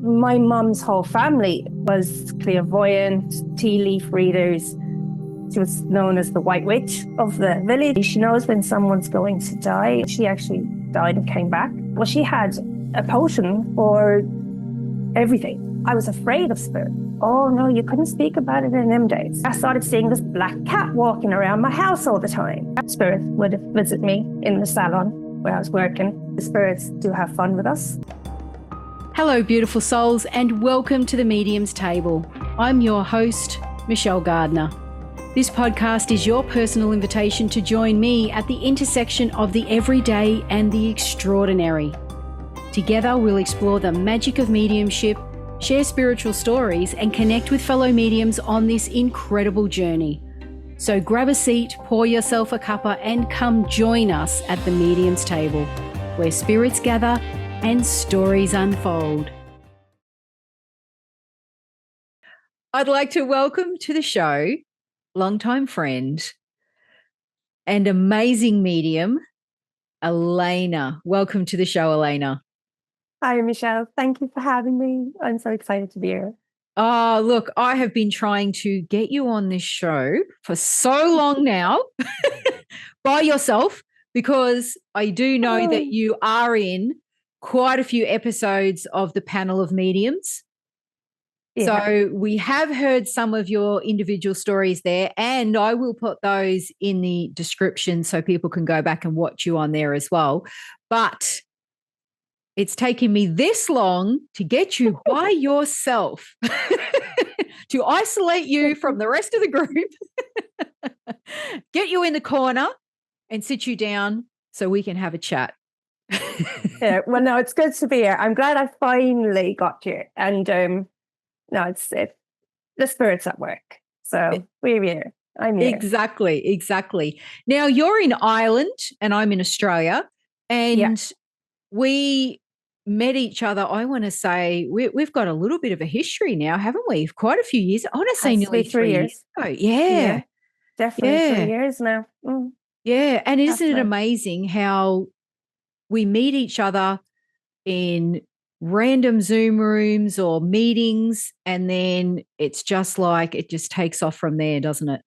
My mum's whole family was clairvoyant, tea leaf readers. She was known as the White Witch of the village. She knows when someone's going to die. She actually died and came back. Well, she had a potion for everything. I was afraid of spirit. Oh no, you couldn't speak about it in them days. I started seeing this black cat walking around my house all the time. Spirit would visit me in the salon where I was working. The spirits do have fun with us. Hello, beautiful souls, and welcome to the Medium's Table. I'm your host, Michelle Gardner. This podcast is your personal invitation to join me at the intersection of the everyday and the extraordinary. Together, we'll explore the magic of mediumship, share spiritual stories, and connect with fellow mediums on this incredible journey. So grab a seat, pour yourself a cuppa, and come join us at the Medium's Table, where spirits gather and stories unfold. I'd like to welcome to the show longtime friend and amazing medium, Elayna. Welcome to the show, Elayna. Hi, Michelle. Thank you for having me. I'm so excited to be here. Oh, look, I have been trying to get you on this show for so long now by yourself, because I do know that you are in quite a few episodes of the panel of mediums. Yeah. So we have heard some of your individual stories there, and I will put those in the description so people can go back and watch you on there as well. But it's taken me this long to get you by yourself, to isolate you from the rest of the group, get you in the corner and sit you down so we can have a chat. Yeah, well, no, it's good to be here. I'm glad I finally got you. And no, it's the spirit's at work. So we're here. I'm here. Exactly. Now you're in Ireland and I'm in Australia, and we met each other. I want to say we've got a little bit of a history now, haven't we? Quite a few years. I want to say nearly 3 years ago. Yeah. Definitely 3 years now. Yeah. And isn't it amazing how we meet each other in random Zoom rooms or meetings, and then it's just like it just takes off from there, doesn't it?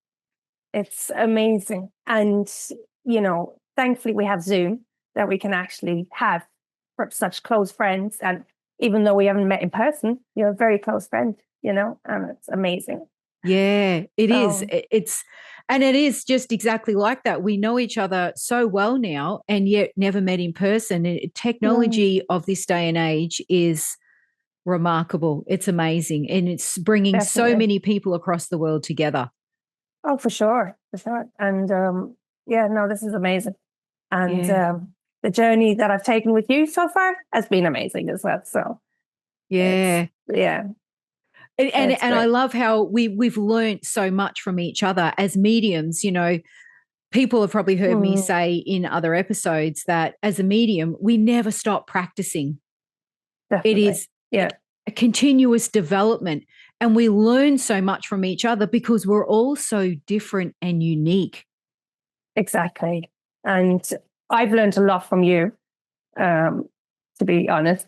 It's amazing. And, thankfully we have Zoom that we can actually have for such close friends. And even though we haven't met in person, you're a very close friend, and it's amazing. Yeah, it is. And it is just exactly like that. We know each other so well now and yet never met in person. Technology of this day and age is remarkable. It's amazing. And it's bringing so many people across the world together. Oh, for sure. And this is amazing. And the journey that I've taken with you so far has been amazing as well. So And I love how we've learned so much from each other as mediums. People have probably heard me say in other episodes that as a medium, we never stop practicing. Definitely. It is a continuous development, and we learn so much from each other because we're all so different and unique. Exactly. And I've learned a lot from you, to be honest.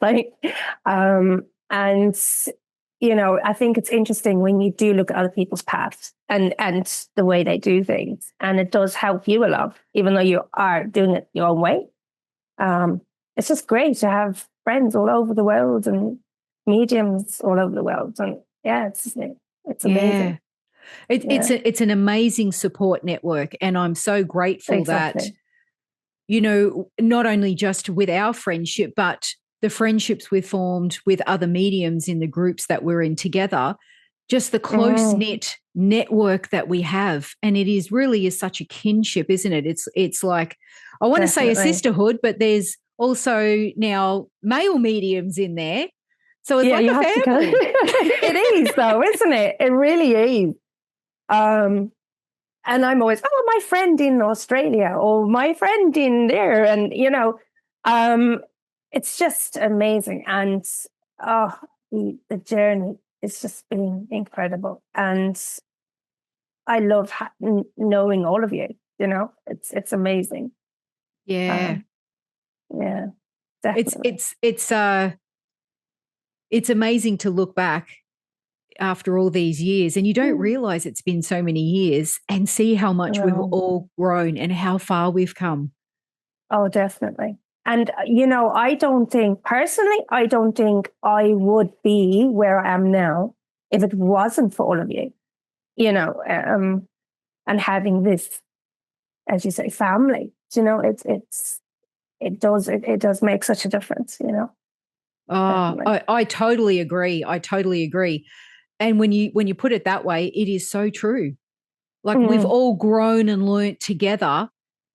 I think it's interesting when you do look at other people's paths and the way they do things, and it does help you a lot, even though you are doing it your own way. It's just great to have friends all over the world and mediums all over the world. And it's amazing. It's an amazing support network, and I'm so grateful that, not only just with our friendship, but the friendships we've formed with other mediums in the groups that we're in together, just the close-knit network that we have. And it is really such a kinship, isn't it? It's like, I want to say a sisterhood, but there's also now male mediums in there. So it's like a family. It is though, isn't it? It really is. And I'm always, my friend in Australia or my friend in there. And, it's just amazing. And the journey has just been incredible. And I love knowing all of you, it's amazing. Yeah. Definitely. it's amazing to look back after all these years and you don't realize it's been so many years and see how much we've Wow. all grown and how far we've come. Oh, definitely. And, you know, I don't think I would be where I am now if it wasn't for all of you, you know, and having this, as you say, family. You know, it does make such a difference, you know. Oh, Definitely. I totally agree. I totally agree. And when you put it that way, it is so true. Like we've Mm, all grown and learnt together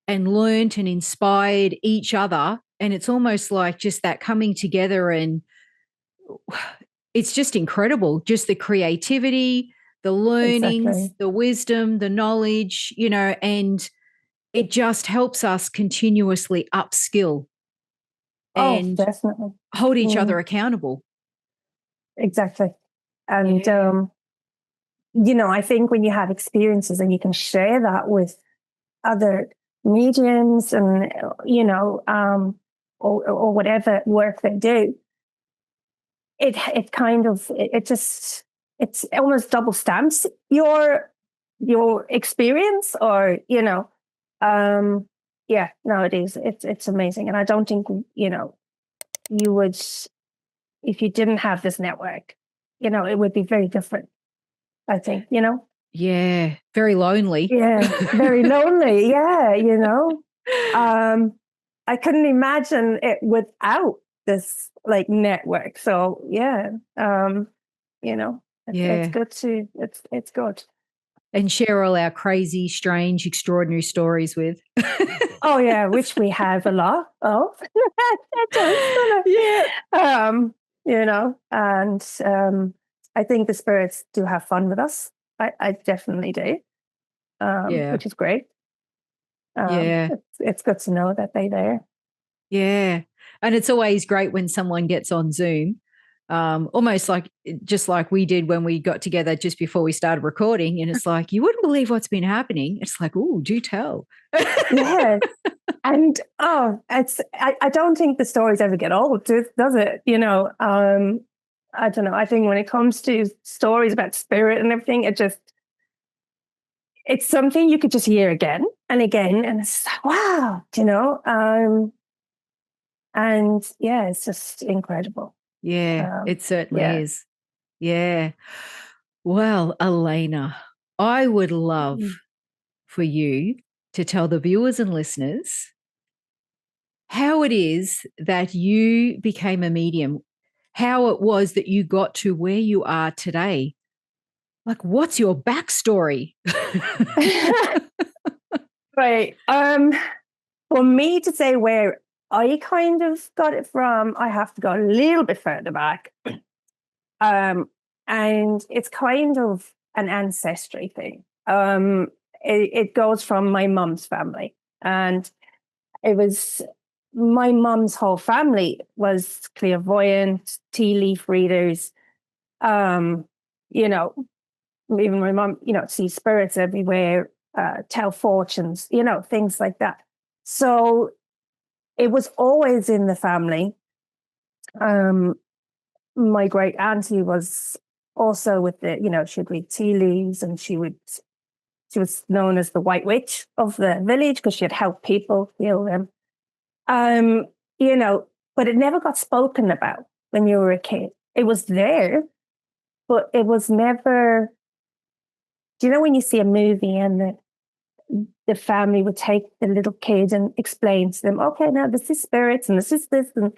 and learnt and inspired each other. And it's almost like just that coming together and it's just incredible. Just the creativity, the learnings, exactly. the wisdom, the knowledge, and it just helps us continuously upskill Oh, and definitely. hold each other Mm, accountable. exactly. And Yeah. you know, I think when you have experiences and you can share that with other mediums and or whatever work they do, it kind of it just it's almost double stamps your experience, or yeah, no, it is, it's amazing. And I don't think you would, if you didn't have this network, it would be very different, I think. Yeah. Very lonely. Yeah, very lonely. Yeah, um, I couldn't imagine it without this like network. So yeah, it's Yeah. good to it's good. And share all our crazy, strange, extraordinary stories with. Oh yeah, which we have a lot of. Just Yeah. and I think the spirits do have fun with us. I definitely do, Yeah. which is great. Yeah. It's good to know that they're there. Yeah. And it's always great when someone gets on Zoom, almost like just like we did when we got together just before we started recording. And it's like, you wouldn't believe what's been happening. It's like, oh, do tell. Yes. And I don't think the stories ever get old, does it? I don't know. I think when it comes to stories about spirit and everything, it's something you could just hear again and again, and it's like, wow, and yeah, it's just incredible. Yeah, it certainly Yeah. is. Yeah. Well, Elayna, I would love Mm. for you to tell the viewers and listeners how it is that you became a medium, how it was that you got to where you are today. Like, what's your backstory? Right. For me to say where I kind of got it from, I have to go a little bit further back. Um, and it's kind of an ancestry thing. It goes from my mum's family, and it was my mum's whole family was clairvoyant, tea leaf readers. Um, you know, Even my mum, sees spirits everywhere, tell fortunes, things like that. So it was always in the family. Um, my great auntie was also with she'd read tea leaves, and she was known as the White Witch of the village because she'd help people heal them. Um, you know, but it never got spoken about when you were a kid. It was there, but it was never. Do you know when you see a movie and the family would take the little kid and explain to them, okay, now this is spirits and this is this, and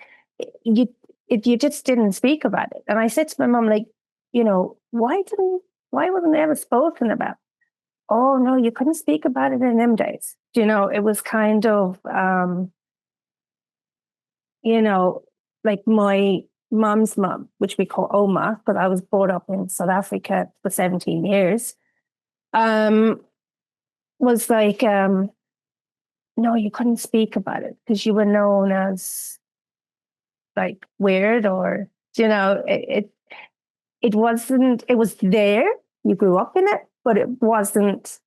you if you just didn't speak about it. And I said to my mom, like, why wasn't it ever spoken about? Oh no, you couldn't speak about it in them days. It was kind of you know, like my mom's mom, which we call Oma, because I was brought up in South Africa for 17 years, um, was like, no, you couldn't speak about it because you were known as like weird, or it wasn't. It was there. You grew up in it, but it wasn't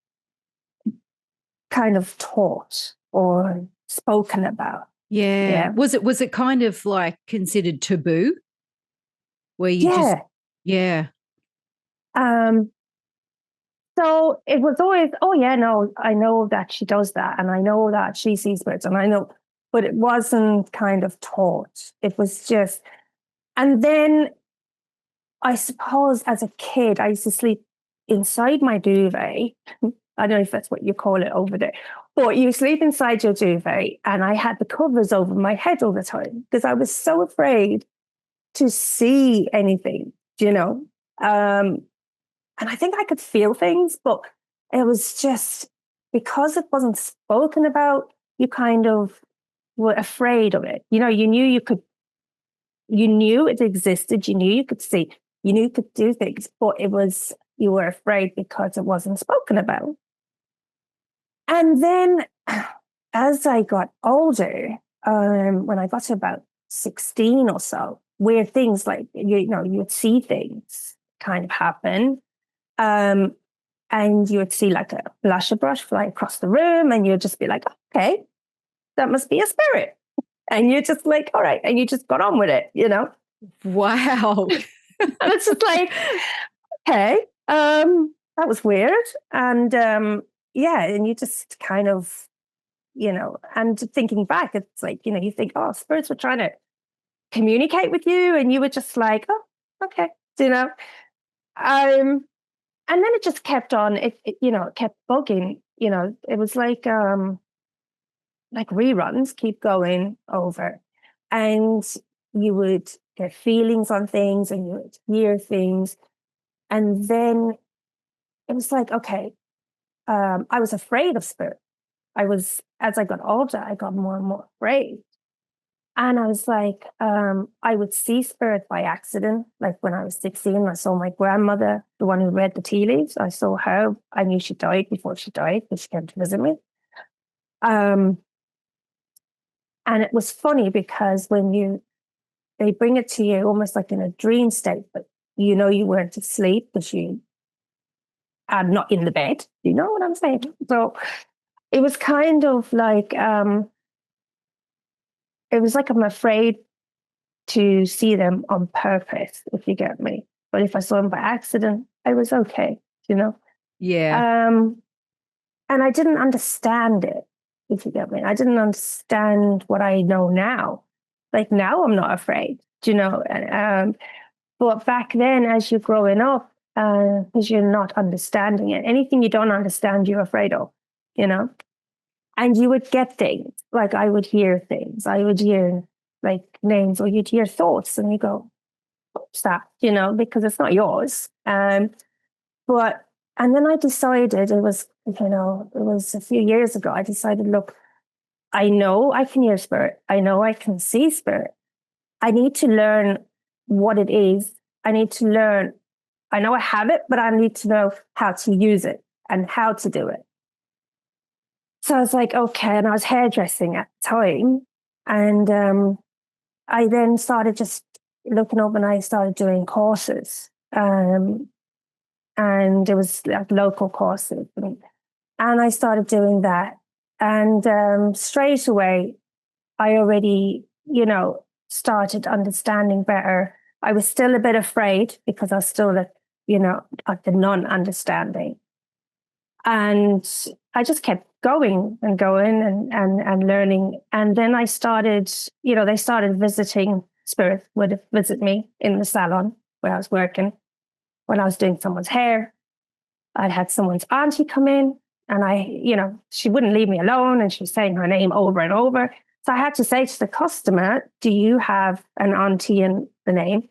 kind of taught or spoken about. Yeah. Yeah. Was it kind of like considered taboo? where you just, Yeah. yeah. So it was always, oh yeah, no, I know that she does that, and I know that she sees spirits, and I know, but it wasn't kind of taught. It was just, and then I suppose as a kid, I used to sleep inside my duvet. I don't know if that's what you call it over there, but you sleep inside your duvet, and I had the covers over my head all the time because I was so afraid to see anything, you know. And I think I could feel things, but it was just because it wasn't spoken about, you kind of were afraid of it. You know, you knew it existed, you knew you could see, you knew you could do things, but you were afraid because it wasn't spoken about. And then as I got older, when I got to about 16 or so, weird things like, you'd see things kind of happen. Um, and you would see like a flash of brush fly across the room, and you'd just be like, okay, that must be a spirit. And you're just like, all right. And you just got on with it, you know? Wow. And it's just like, okay, that was weird. And yeah, and you just kind of, and thinking back, it's like, you think, oh, spirits were trying to communicate with you, and you were just like, oh, okay, you know. And then it just kept on. It kept bugging. It was like reruns keep going over, and you would get feelings on things, and you would hear things, and then it was like, okay, I was afraid of spirit. As I got older, I got more and more afraid. And I was like, I would see spirit by accident. Like when I was 16, I saw my grandmother, the one who read the tea leaves. I saw her. I knew she died before she died because she came to visit me. And it was funny because they bring it to you almost like in a dream state, but you weren't asleep because you are not in the bed. You know what I'm saying? So it was kind of like, it was like I'm afraid to see them on purpose, if you get me. But if I saw them by accident, I was okay, you know? Yeah. And I didn't understand it, if you get me. I didn't understand what I know now. Like now I'm not afraid, but back then, as you're growing up, because you're not understanding it, anything you don't understand, you're afraid of, you know? And you would get things, like I would hear things. I would hear like names, or you'd hear thoughts, and you go, what's that? Because it's not yours. But and then I decided it was a few years ago. I decided, look, I know I can hear spirit. I know I can see spirit. I need to learn what it is. I need to learn. I know I have it, but I need to know how to use it and how to do it. So I was like, okay. And I was hairdressing at the time. And I then started just looking up, and I started doing courses. And it was like local courses. And I started doing that. And straight away, I already, started understanding better. I was still a bit afraid because I was still at the non-understanding. And I just kept going and going and learning. And then I started, they started visiting, spirits would visit me in the salon where I was working, when I was doing someone's hair. I'd had someone's auntie come in, and she wouldn't leave me alone, and she was saying her name over and over. So I had to say to the customer, do you have an auntie in the name?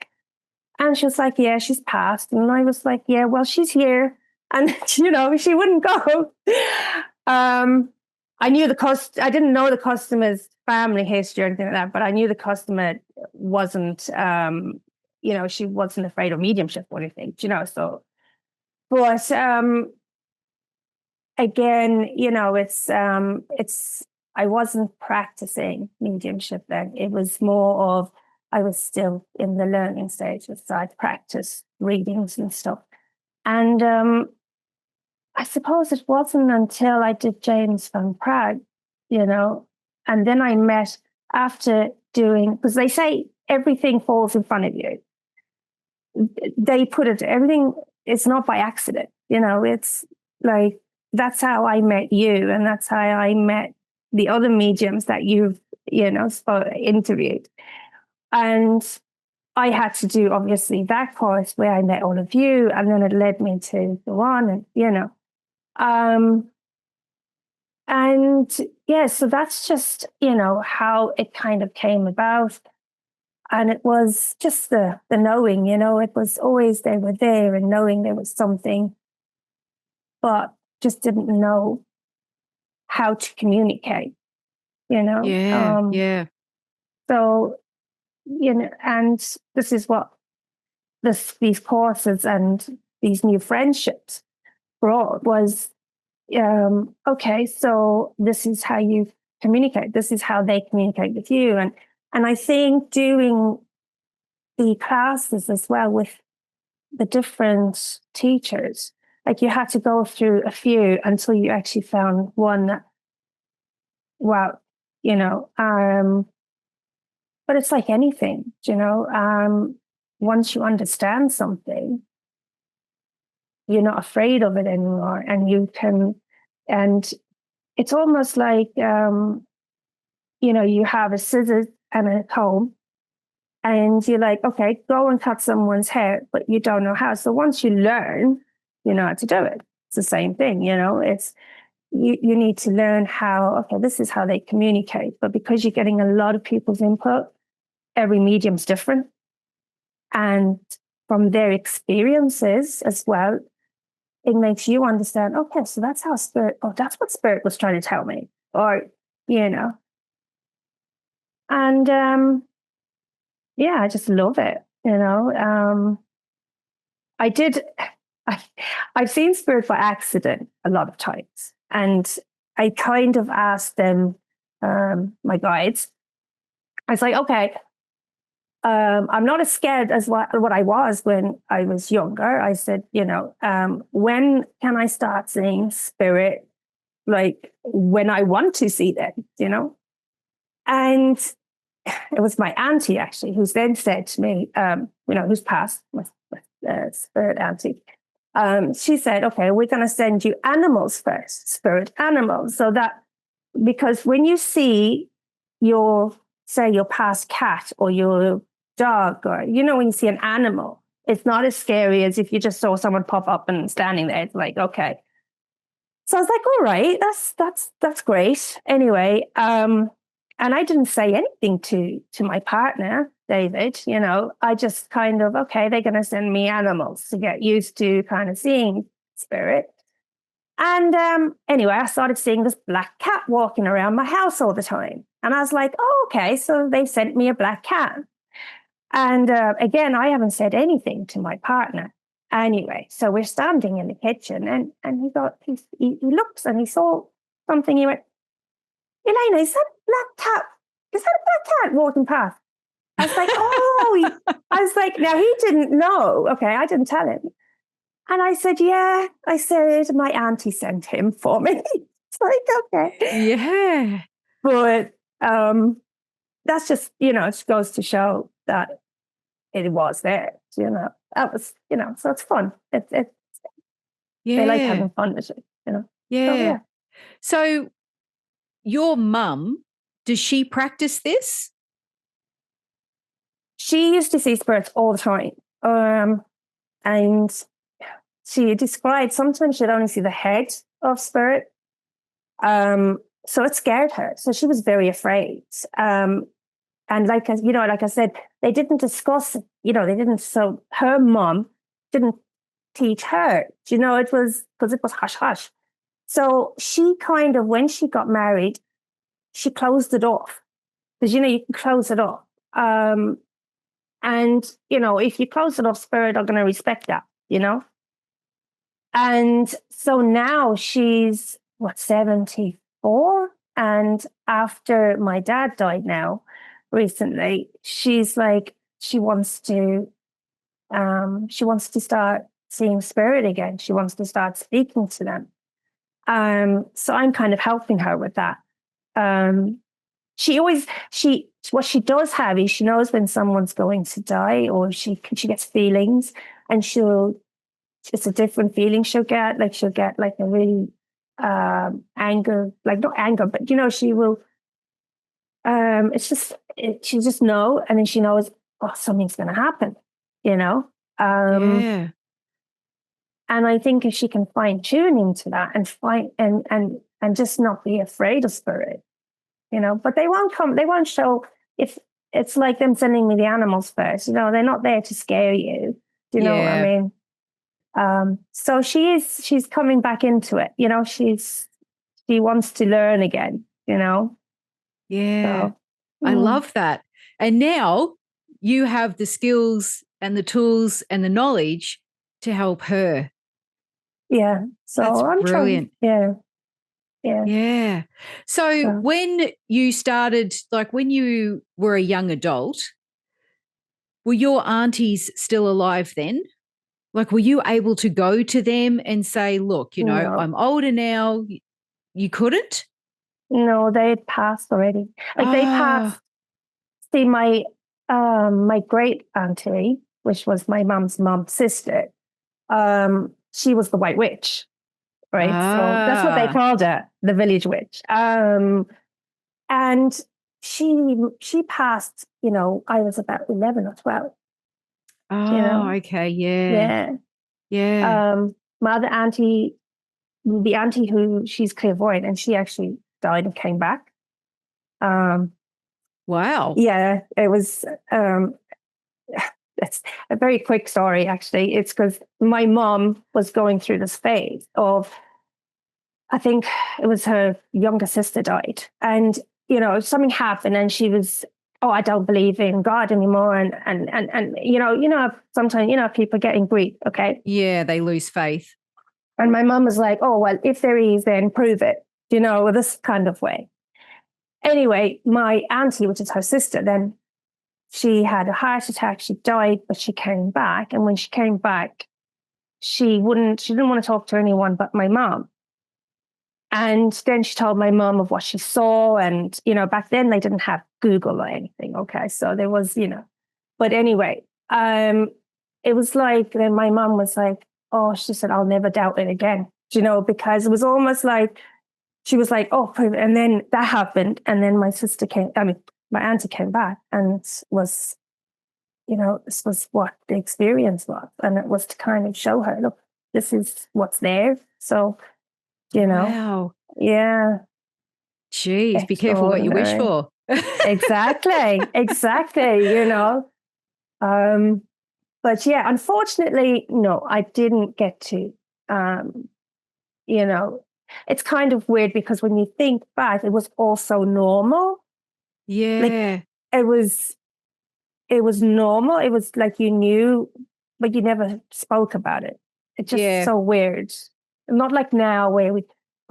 And she was like, yeah, she's passed. And I was like, yeah, well, she's here. And, she wouldn't go. I knew I didn't know the customer's family history or anything like that, but I knew the customer wasn't, she wasn't afraid of mediumship or anything, so. But again, it's I wasn't practicing mediumship then. It was more of I was still in the learning stages. So I'd practice readings and stuff. And I suppose it wasn't until I did James van Prague, and then I met after doing, because they say everything falls in front of you. they put it, everything, it's not by accident, it's like, that's how I met you. And that's how I met the other mediums that you've, interviewed. And I had to do obviously that course where I met all of you. And then it led me to go on and yeah, so that's just, how it kind of came about. And it was just the knowing, it was always they were there and knowing there was something, but just didn't know how to communicate, Yeah. Yeah. So, and this is what these courses and these new friendships brought was, okay, so this is how you communicate. This is how they communicate with you. And I think doing the classes as well with the different teachers, like you had to go through a few until you actually found one that, well, but it's like anything, once you understand something, you're not afraid of it anymore. And and it's almost like, you have a scissors and a comb and you're like, okay, go and cut someone's hair, but you don't know how. So once you learn, you know how to do it. It's the same thing, it's, you need to learn how, okay, this is how they communicate. But because you're getting a lot of people's input, every medium's different. And from their experiences as well, it makes you understand, okay, so that's how that's what spirit was trying to tell me. Or, and yeah, I just love it, I did, I've seen spirit by accident a lot of times. And I kind of asked them, my guides, I was like, okay, I'm not as scared as what I was when I was younger. I said, when can I start seeing spirit? Like when I want to see them, And it was my auntie actually, who's then said to me, who's passed, my spirit auntie. She said, okay, we're going to send you animals first, spirit animals. So that, because when you see your past cat or your dog, or, when you see an animal, it's not as scary as if you just saw someone pop up and standing there. It's like, okay. So I was like, all right, that's great. Anyway, and I didn't say anything to my partner, David, I just kind of, okay, they're going to send me animals to get used to kind of seeing spirit. And anyway, I started seeing this black cat walking around my house all the time. And I was like, oh, okay, so they sent me a black cat. And again, I haven't said anything to my partner. Anyway, so we're standing in the kitchen and he looks and he saw something. He went, Elayna, is that a black cat? Is that a black cat walking past? I was like, oh, I was like, now he didn't know. Okay, I didn't tell him. And I said, yeah, I said, my auntie sent him for me. It's like, okay. Yeah. But that's just, it goes to show that it was there, that was, so it's fun. It's Yeah. They like having fun with it, Yeah. So, yeah. So your mum, does she practice this? She used to see spirits all the time. And she described sometimes she'd only see the head of spirit. So it scared her. So she was very afraid. And like I said, they didn't discuss, they didn't. So her mom didn't teach her, it was because it was hush hush. So she kind of, when she got married, she closed it off because, you can close it off. And, if you close it off, spirit are going to respect that, And so now she's 74. And after my dad died now recently, she's like, she wants to start seeing spirit again. She wants to start speaking to them. So I'm kind of helping her with that. what she does have is she knows when someone's going to die, or she gets feelings, and it's a different feeling she'll get. Like she'll get like a really anger, like not anger, but she will. She'll just know, and then she knows, oh, something's going to happen. You know. Yeah. And I think if she can fine tune into that and find and just not be afraid of spirit, but they won't show. If it's like them sending me the animals first, they're not there to scare you. Do you know what I mean? So she's coming back into it. She wants to learn again. Yeah. So, I love that. And now you have the skills and the tools and the knowledge to help her. Yeah. So that's I'm brilliant. trying. Yeah. Yeah. So when you started, like when you were a young adult, were your aunties still alive then? Like, were you able to go to them and say, look, No. I'm older now? You couldn't? No, they had passed already. Like they passed. See, my great auntie, which was my mom's sister, she was the White Witch, right? So that's what they called her, the village witch. And she passed. I was about 11 or 12. Oh, okay, yeah. My other auntie, the auntie who she's clairvoyant, and she actually died and came back. Wow. Yeah, it was. It's a very quick story, actually. It's because my mom was going through this phase of, I think it was her younger sister died, and something happened, and she was, oh, I don't believe in God anymore, and sometimes people getting grief, okay? Yeah, they lose faith. And my mom was like, oh, well, if there is, then prove it, this kind of way. Anyway, my auntie, which is her sister, then she had a heart attack. She died, but she came back. And when she came back, she didn't want to talk to anyone but my mom. And then she told my mom of what she saw. And, back then they didn't have Google or anything. Okay. So there was, but anyway, it was like, then my mom was like, oh, she said, I'll never doubt it again, because it was almost like, she was like, oh, and then that happened. And then my auntie came back, and was, this was what the experience was. And it was to kind of show her, look, this is what's there. So, Wow. Yeah. Jeez, be careful what you wish for. Exactly. But yeah, unfortunately, no, I didn't get to, it's kind of weird because when you think back, it was also normal. Yeah. Like, it was normal. It was like you knew, but you never spoke about it. It's just so weird. Not like now where we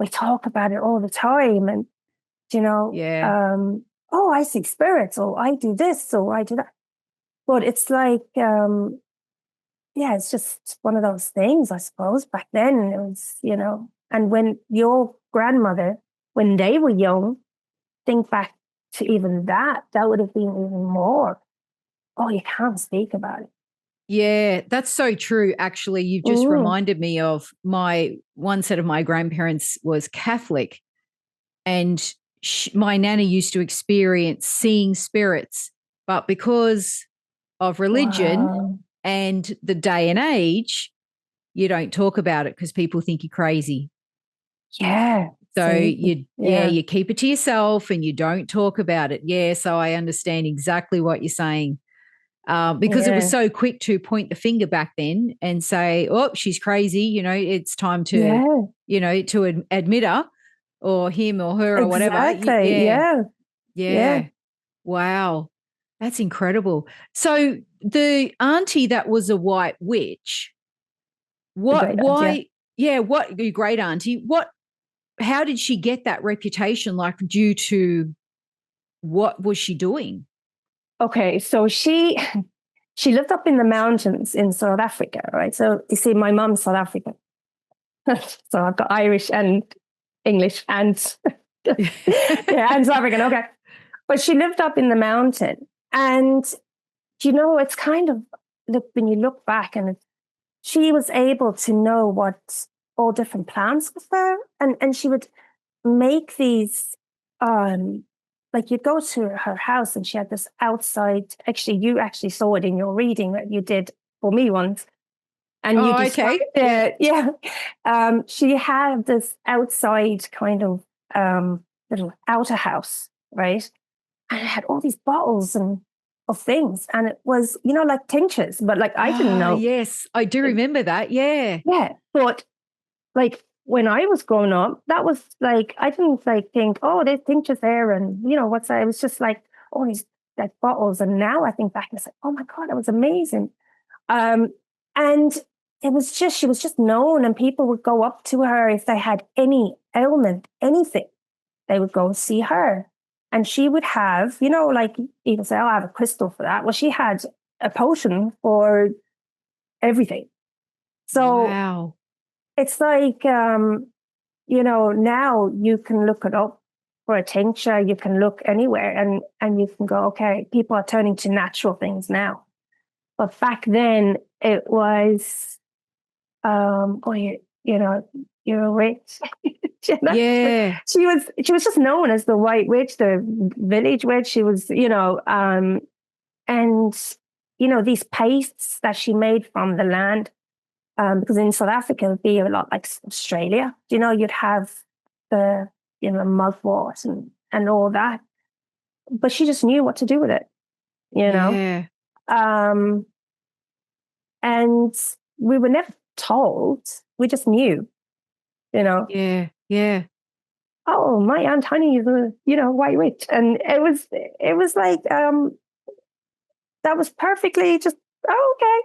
talk about it all the time, and oh, I see spirits, or I do this, or I do that. But it's like, it's just one of those things, I suppose. Back then it was, and when your grandmother, when they were young, think back to even that would have been even more. Oh, you can't speak about it. Yeah, that's so true. Actually, you've just reminded me of one set of my grandparents was Catholic, and my nana used to experience seeing spirits, but because of religion and the day and age, you don't talk about it because people think you're crazy. Yeah. So you keep it to yourself and you don't talk about it. Yeah, so I understand exactly what you're saying. Because it was so quick to point the finger back then and say, oh, she's crazy. It's time to, to admit her or him or her or whatever. Yeah. Wow. That's incredible. So the auntie that was a white witch, your great auntie, how did she get that reputation? Like, due to what was she doing? Okay, so she lived up in the mountains in South Africa, right? So you see, my mom's South African. So I've got Irish and English and and South African. Okay. But she lived up in the mountain. And, it's kind of, look, when you look back and she was able to know what all different plants were. And she would make these, like you'd go to her house and she had this outside, actually, you actually saw it in your reading that you did for me once. And you described okay. it. Yeah. She had this outside kind of little outer house, right? And it had all these bottles and of things. And it was, like tinctures, but like I didn't Ah, know. yes. I do remember that. Yeah. Yeah. But like when I was growing up, that was like I didn't like think, oh, there's tinctures there and what's that? It was just like all these like bottles. And now I think back and it's like, oh my God, that was amazing. And it was just, she was just known, and people would go up to her if they had any ailment, anything, they would go and see her. And she would have, like people say, oh, I have a crystal for that. Well, she had a potion for everything. So Wow. it's like, now you can look it up for a tincture, you can look anywhere and you can go, okay, people are turning to natural things now. But back then it was, oh, you're a witch. Yeah. She was just known as the White Witch, the village witch. She was, and these pastes that she made from the land, because in South Africa it'd be a lot like Australia. You'd have the mugwort and all that, but she just knew what to do with it. Yeah. Um, and we were never told. We just knew. Yeah. Yeah. Oh, my Aunt Honey is a, White Witch. And it was like, that was perfectly just, oh, okay.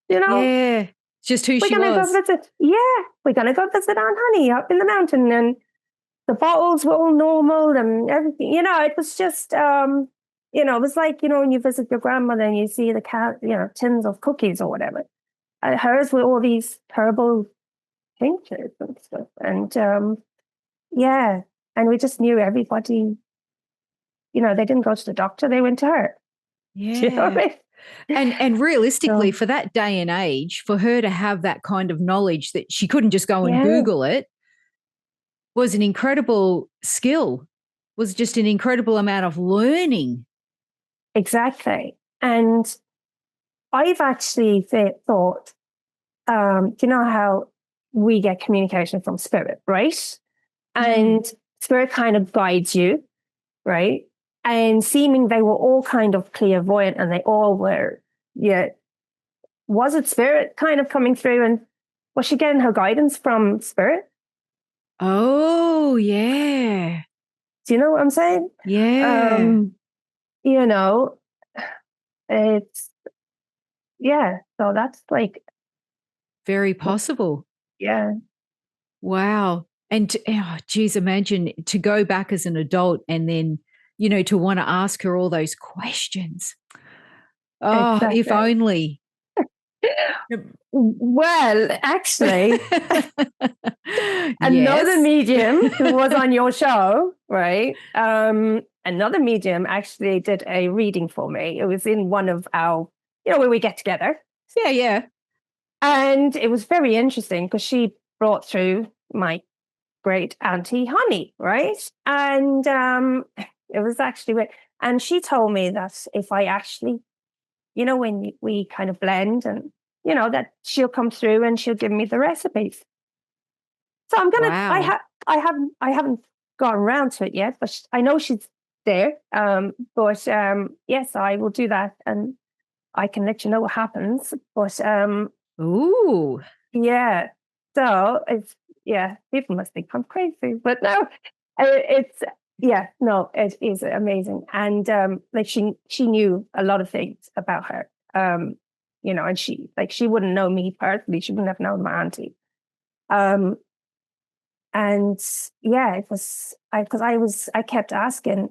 Yeah. Just who We're she going to go was. visit. Yeah, we're going to go visit Aunt Honey up in the mountain. And the bottles were all normal and everything. It was just, it was like, when you visit your grandmother and you see the tins of cookies or whatever. Hers were all these herbal tinctures and stuff. And yeah, and we just knew everybody. They didn't go to the doctor; they went to her. Do you know what Yeah. I mean? And realistically, So for that day and age, for her to have that kind of knowledge that she couldn't just go and yeah, Google it was an incredible skill, was just an incredible amount of learning. exactly. And I've actually thought, you know how we get communication from spirit, right? And spirit kind of guides you, right? And seeming they were all kind of clairvoyant, and they all were, yeah. Was it spirit kind of coming through, and was she getting her guidance from spirit? Oh, yeah. Do you know what I'm saying? Yeah. Um, you know, it's yeah. So that's like, Very possible. yeah, Wow. And oh, geez, imagine to go back as an adult and then, to want to ask her all those questions. Oh, if exactly. only. Well, actually, another Yes. medium who was on your show, right? Another medium actually did a reading for me. It was in one of our, where we get together. Yeah, yeah. And it was very interesting because she brought through my great auntie Honey, right? And it was actually, and she told me that if I actually, when we kind of blend and, that she'll come through and she'll give me the recipes. So I'm gonna. Wow. I haven't gone around to it yet, but I know she's there. But yes, I will do that, and I can let you know what happens. But Ooh. yeah. So it's People must think I'm crazy, but no, it's no, it is amazing, and like she knew a lot of things about her. And she wouldn't know me personally. She wouldn't have known my auntie. Um, And yeah, it was I kept asking,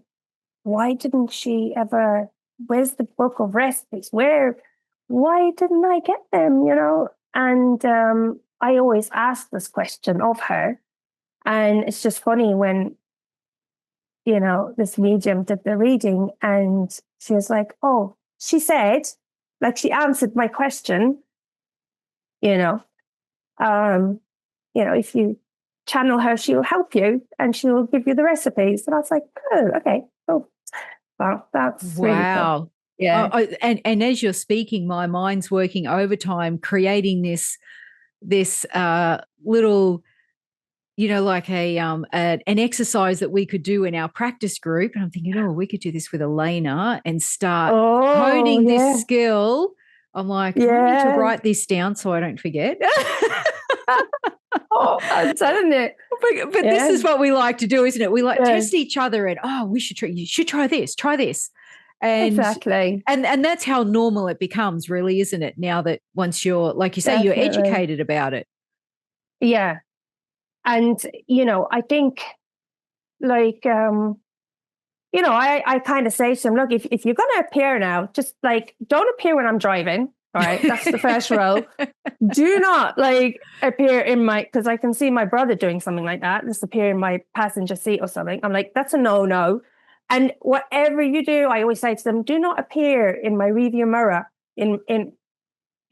why didn't she ever, where's the book of recipes? Why didn't I get them, And I always ask this question of her. And it's just funny when this medium did the reading, and she was like, oh, she said, like, she answered my question, you know, if you channel her, she'll help you and she'll give you the recipes. And I was like, oh, okay, cool. Well, that's really cool. Wow. Yeah. And as you're speaking, my mind's working overtime, creating this little, like an exercise that we could do in our practice group. And I'm thinking, oh, we could do this with Elayna and start honing this skill. I'm like, I need to write this down so I don't forget. Oh, I'm telling you. But this is what we like to do, isn't it? We like test each other and, we should try, you should try this. And, exactly. And that's how normal it becomes, really, isn't it? Now that once you're, like you say, you're educated about it. Yeah. And, I think like, I kind of say to them, look, if you're going to appear now, just like, don't appear when I'm driving. All right. That's the first rule. Do not appear in because I can see my brother doing something like that, just appear in my passenger seat or something. I'm like, that's a no. And whatever you do, I always say to them, do not appear in my rearview mirror in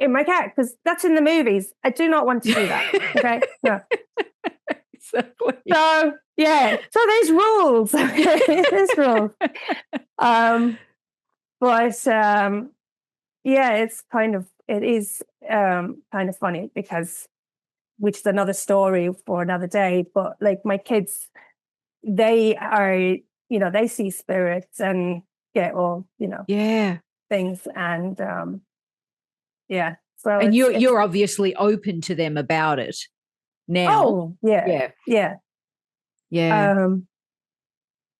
my car, because that's in the movies. I do not want to do that. Okay. No. Exactly. So there's rules. There's rules. It is kind of funny, because, which is another story for another day, but like my kids, they are, they see spirits and get all, things, and so, and you're obviously open to them about it now. Oh yeah.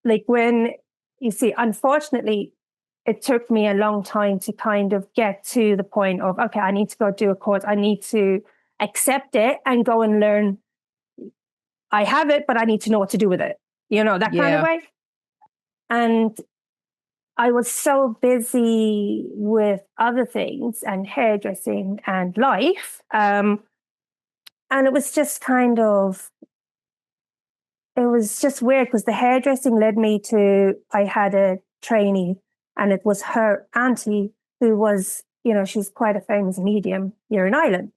Like, when you see, unfortunately, it took me a long time to kind of get to the point of, okay, I need to go do a course. I need to accept it and go and learn. I have it, but I need to know what to do with it. That kind of way. And I was so busy with other things and hairdressing and life. And it was just it was just weird, because the hairdressing led me to, I had a trainee, and it was her auntie who was, she's quite a famous medium here in Ireland.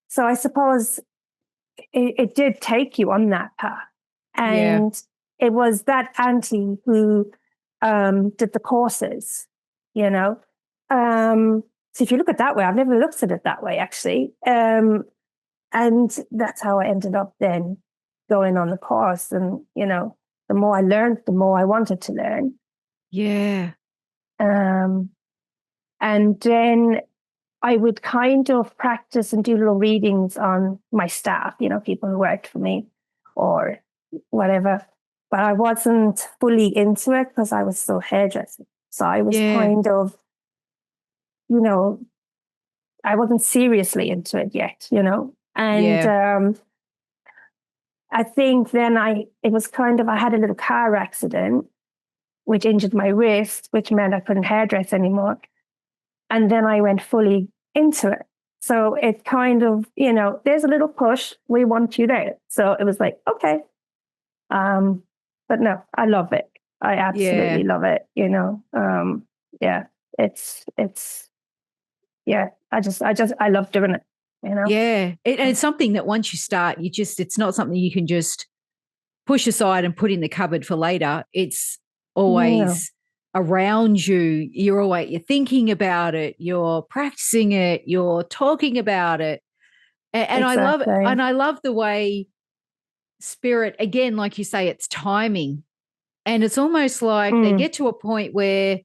So I suppose it did take you on that path. And it was that auntie who did the courses, So if you look at it that way, I've never looked at it that way, actually. And that's how I ended up then going on the course. And, the more I learned, the more I wanted to learn. Yeah. And then I would kind of practice and do little readings on my staff, people who worked for me or whatever. But I wasn't fully into it, because I was still hairdressing. So I was kind of, I wasn't seriously into it yet, And I think then I had a little car accident, which injured my wrist, which meant I couldn't hairdress anymore. And then I went fully into it. So it kind of, there's a little push. We want you there. So it was like, okay. But no, I love it. I absolutely love it. I love doing it. Yeah. And it's something that once you start, it's not something you can just push aside and put in the cupboard for later. It's always around you. You're thinking about it. You're practicing it. You're talking about it. And exactly. I love it. And I love the way spirit, again, like you say, it's timing. And it's almost like they get to a point where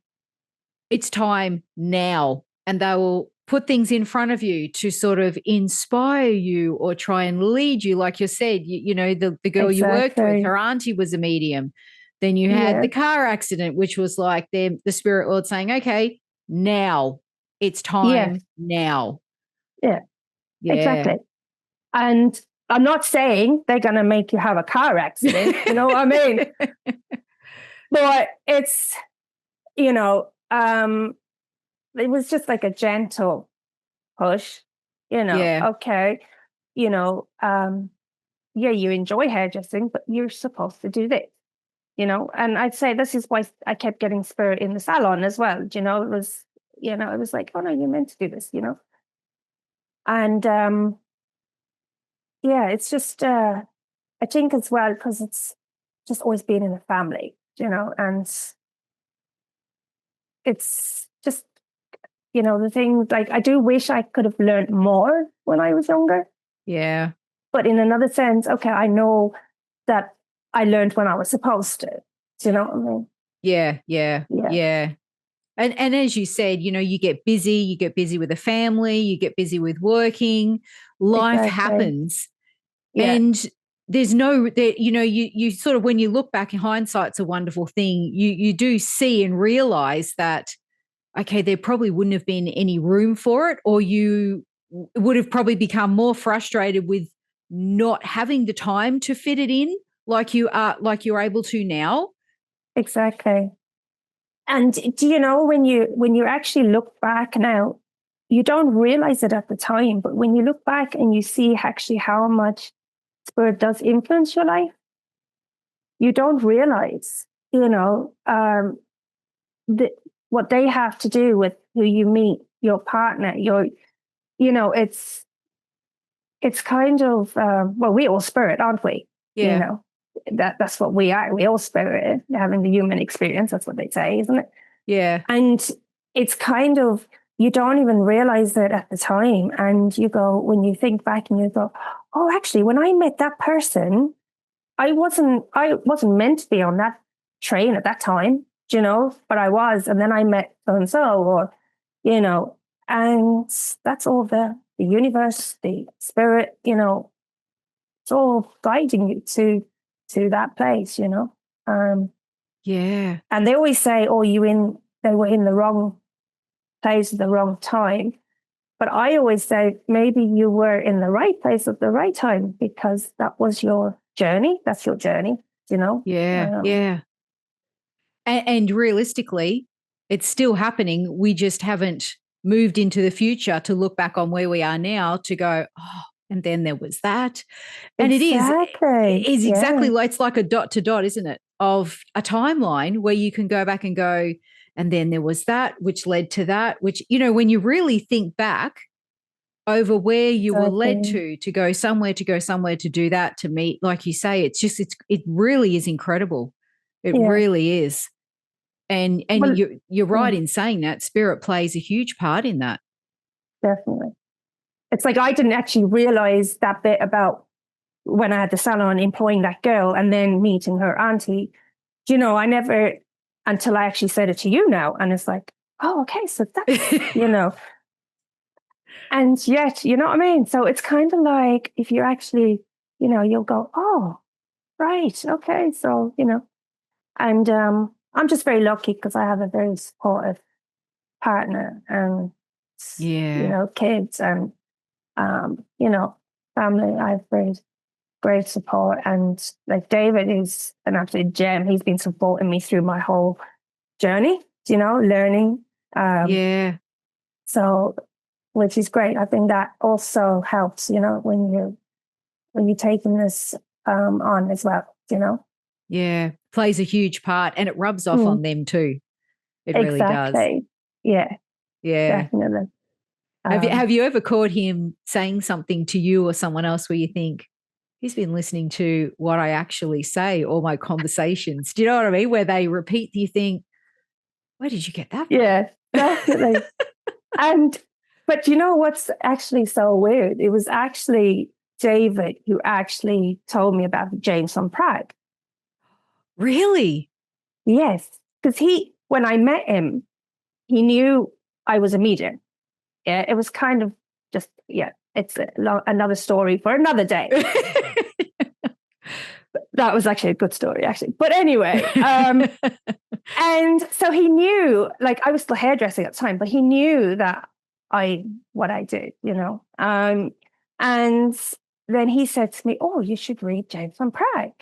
it's time now, and they will put things in front of you to sort of inspire you or try and lead you. Like you said, the girl you worked with, her auntie was a medium. Then you had the car accident, which was like the spirit world saying, okay, now it's time now. Yeah, exactly. And I'm not saying they're going to make you have a car accident. You know what I mean? But it's, it was just like a gentle push, okay, you enjoy hairdressing, but you're supposed to do this, and I'd say this is why I kept getting spirit in the salon as well. It was like, oh no, you're meant to do this, and yeah, it's just I think as well because it's just always been in a family, and it's just the thing, like I do wish I could have learned more when I was younger. Yeah. But in another sense, okay, I know that I learned when I was supposed to. Do you know what I mean? Yeah, yeah, Yeah. yeah. And as you said, you get busy with a family, you get busy with working, life Exactly. happens. Yeah. And there's you sort of, when you look back in hindsight, it's a wonderful thing. You do see and realize that, okay, there probably wouldn't have been any room for it, or you would have probably become more frustrated with not having the time to fit it in like you're able to now. Exactly. And do you know when you actually look back now, you don't realize it at the time, but when you look back and you see actually how much spirit does influence your life, you don't realize, the, what they have to do with who you meet, your partner, it's kind of well, we all spirit, aren't we? Yeah. That's what we are. We all spirit, having the human experience. That's what they say, isn't it? Yeah. And it's kind of, you don't even realize it at the time. And you go, when you think back and you go, oh, actually, when I met that person, I wasn't meant to be on that train at that time, but I was. And then I met so and so, or, and that's all the universe, the spirit, it's all guiding you to that place, Yeah. And they always say, oh, they were in the wrong place at the wrong time. But I always say maybe you were in the right place at the right time because that was your journey. That's your journey, Yeah. Um, Yeah. And realistically, it's still happening. We just haven't moved into the future to look back on where we are now to go, oh, and then there was that. And it exactly. is exactly Yeah, like, it's like a dot to dot, isn't it? Of a timeline where you can go back and go, and then there was that, which led to that, which, when you really think back over where you were led exactly. to go somewhere, to do that, to meet, like you say, it really is incredible. It Yeah. really is. And Well, you're yeah, right in saying that spirit plays a huge part in that. definitely. It's like I didn't actually realize that bit about when I had the salon employing that girl and then meeting her auntie. I never, until I actually said it to you now. And it's like, oh, okay, so that's, and yet, you know what I mean? So it's kind of like if you actually, you'll go, oh, right, okay. So, and I'm just very lucky because I have a very supportive partner and, Yeah. kids and, family. I have very great support. And like David is an absolute gem. He's been supporting me through my whole journey, learning. Yeah. So, which is great. I think that also helps, when you're taking this on as well. Yeah. Plays a huge part, and it rubs off Mm, on them too. It really does. exactly. Yeah, Yeah. definitely. Have you ever caught him saying something to you or someone else where you think, he's been listening to what I actually say, or my conversations? Do you know what I mean? Where they repeat, do you think, where did you get that from? Yeah, definitely. And, but you know what's actually so weird? It was actually David who actually told me about James from Prague. Really? Yes, because when I met him, he knew I was a medium. Yeah, it was kind of just, yeah, it's another story for another day. That was actually a good story, actually. But anyway, and so he knew, like I was still hairdressing at the time, but he knew that what I did, and then he said to me, "Oh, you should read James from Prague.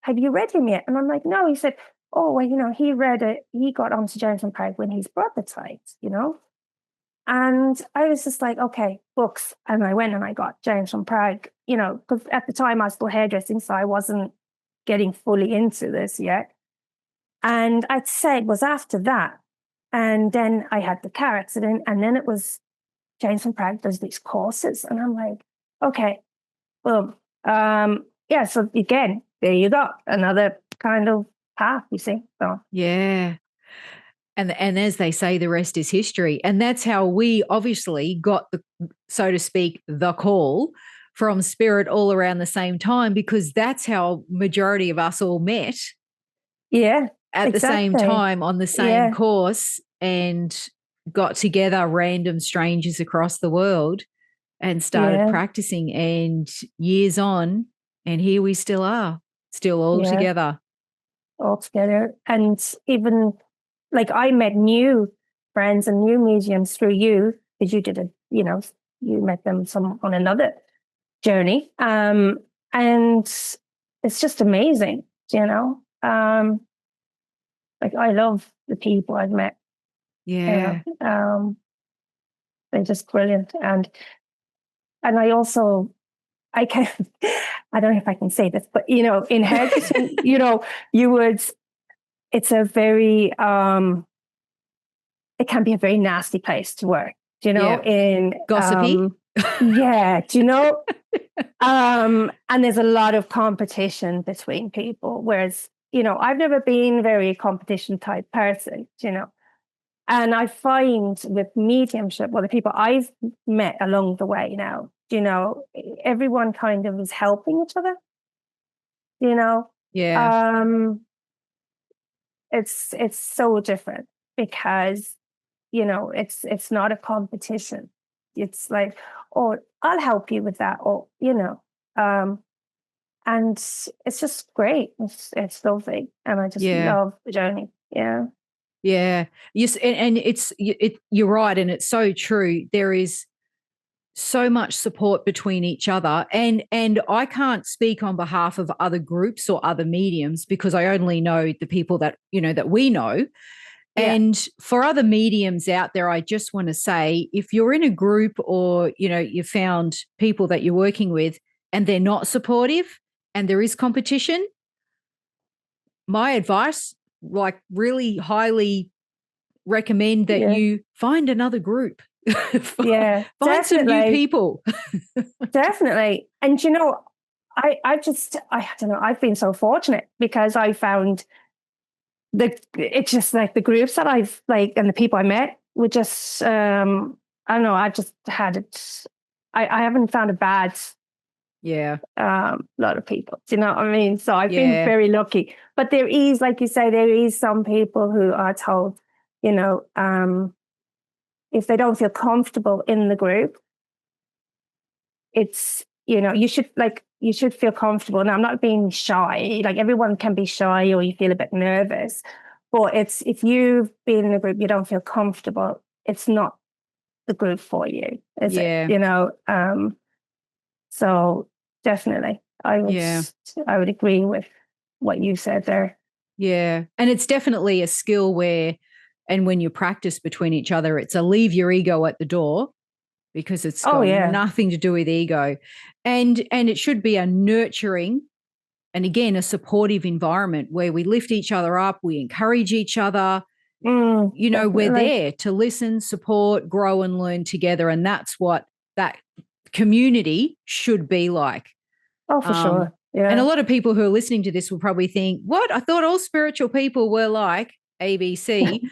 Have you read him yet?" And I'm like, "No." He said, "Oh, well, he read it. He got onto James from Prague when his brother died. And I was just like, okay, books. And I went and I got James from Prague, because at the time I was still hairdressing, so I wasn't getting fully into this yet. And I'd say it was after that. And then I had the car accident, and then it was James and Prague does these courses. And I'm like, okay, boom. Yeah, so again, there you go. Another kind of path, you see. So Yeah. And as they say, the rest is history. And that's how we obviously got the, so to speak, the call from spirit all around the same time, because that's how majority of us all met yeah, at the same exactly. time on the same Yeah, course and got together, random strangers across the world, and started yeah, practicing. And years on, and here we still are, still all yeah, together. all together. And even like I met new friends and new mediums through you, because you did you met them some on another journey. And it's just amazing, you know. Like I love the people I've met, you Yeah. know. They're just brilliant. And I also I can I don't know if I can say this, but in hairdressing, you would it's a very it can be a very nasty place to work, Yeah. in Gossipy. yeah, and there's a lot of competition between people, whereas, I've never been a very competition type person, and I find with mediumship, well, the people I've met along the way now, everyone kind of is helping each other, you know. Yeah. Um, it's so different because, it's not a competition. It's like, oh, I'll help you with that, or and it's just great. It's lovely, and I just Yeah. love the journey. Yeah, Yeah. Yes. And you're right. And it's so true. There is so much support between each other. And I can't speak on behalf of other groups or other mediums, because I only know the people that, that we know. yeah, And for other mediums out there, I just want to say, if you're in a group, or, you found people that you're working with and they're not supportive and there is competition, my advice, like, really highly recommend that yeah, you find another group. yeah. Find some new Definitely, people. definitely. And I don't know. I've been so fortunate because I found it's just like the groups that I've like and the people I met were just I don't know. I just had it. I haven't found a bad Yeah. lot of people. Do you know what I mean? So I've been Yeah. very lucky. But there is, like you say, there is some people who are told, if they don't feel comfortable in the group, it's you should feel comfortable. Now I'm not being shy. Like everyone can be shy or you feel a bit nervous. But it's if you've been in a group you don't feel comfortable, it's not the group for you, is it? Yeah. So definitely, Yeah. I would agree with what you said there. Yeah. And it's definitely a skill where, and when you practice between each other, it's a leave your ego at the door, because it's Oh got yeah, nothing to do with ego. And it should be a nurturing, and again, a supportive environment where we lift each other up, we encourage each other. We're definitely. there to listen, support, grow, and learn together. And that's what that community should be like. Oh, for sure. And a Yeah. lot of people who are listening to this will probably think, what? I thought all spiritual people were like ABC.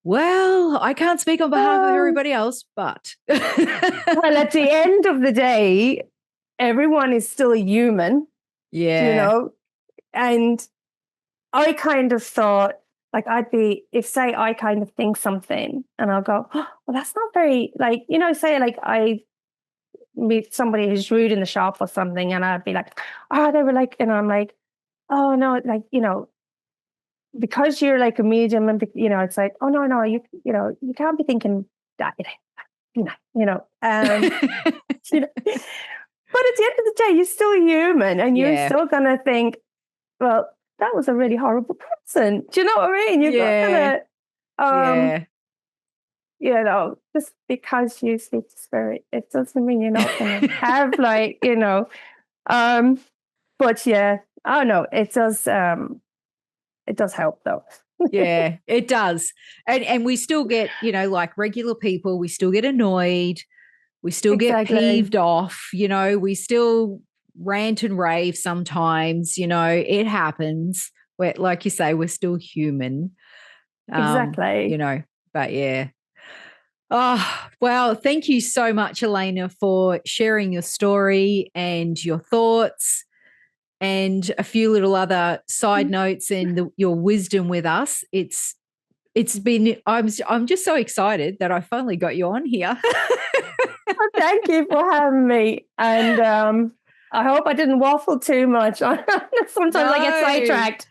Well, I can't speak on behalf of Um, everybody else, but well, at the end of the day, everyone is still a human, you yeah, know, and I kind of thought, like, if say I kind of think something and I'll go, oh, well, that's not very, like, say, like, I meet somebody who's rude in the shop or something, and I'd be like, oh, they were like, and I'm like, oh, no, like, because you're like a medium and, it's like, oh, no, no, you can't be thinking that, you know, you know, um, you know, but at the end of the day, you're still human and you're yeah, still going to think, well, that was a really horrible person. Do you know what I mean? You're not yeah, going to, yeah, just because you speak to spirit, it doesn't mean you're not going to have like, um, but yeah, Oh no, it does. It does help though. Yeah, it does. And we still get, like regular people, we still get annoyed. We still get Exactly. peeved off, we still rant and rave sometimes, it happens. We're, like you say, we're still human. Exactly. But yeah. Oh, well, thank you so much, Elayna, for sharing your story and your thoughts and a few little other side notes and your wisdom with us. It's been, I'm just so excited that I finally got you on here. Well, thank you for having me. And I hope I didn't waffle too much. Sometimes I get sidetracked.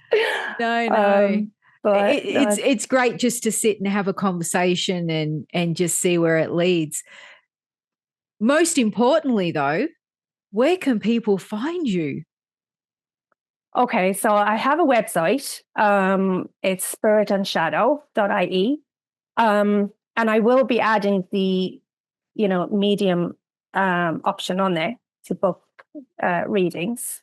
No. But it's great just to sit and have a conversation and just see where it leads. Most importantly, though, where can people find you? Okay, so I have a website. It's spiritandshadow.ie. And I will be adding the, medium option on there to book readings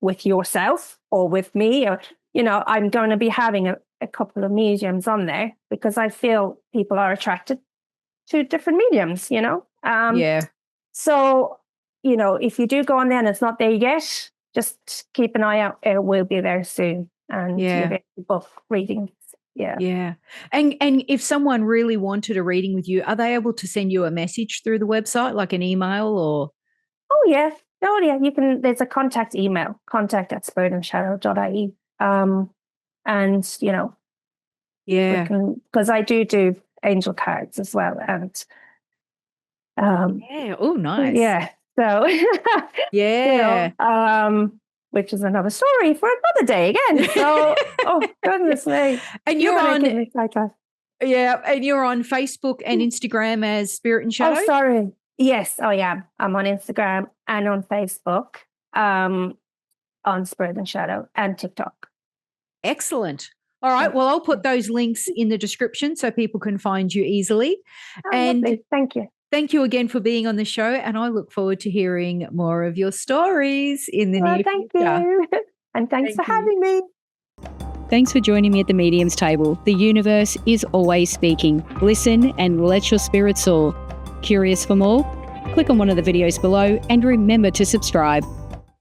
with yourself or with me. Or, I'm going to be having a couple of mediums on there because I feel people are attracted to different mediums, Yeah. So, if you do go on there and it's not there yet, just keep an eye out. It will be there soon. And you'll be able to book readings. Yeah. Yeah. And if someone really wanted a reading with you, are they able to send you a message through the website, like an email or? Oh, yeah. You can, there's a contact email, contact@spiritandshadow.ie. And, Yeah. because I do angel cards as well. And, yeah. Oh, nice. Yeah. So, yeah. Which is another story for another day again. So, oh, goodness me. And you're on, yeah, and you're on Facebook and Instagram as Spirit and Shadow? Oh, sorry. Yes, I am. I'm on Instagram and on Facebook, on Spirit and Shadow and TikTok. Excellent. All right. Well, I'll put those links in the description so people can find you easily. And lovely. Thank you. Thank you again for being on the show, and I look forward to hearing more of your stories in the near future. Thank you. And thanks for having me. Thanks for joining me at the Medium's Table. The universe is always speaking. Listen and let your spirit soar. Curious for more? Click on one of the videos below and remember to subscribe.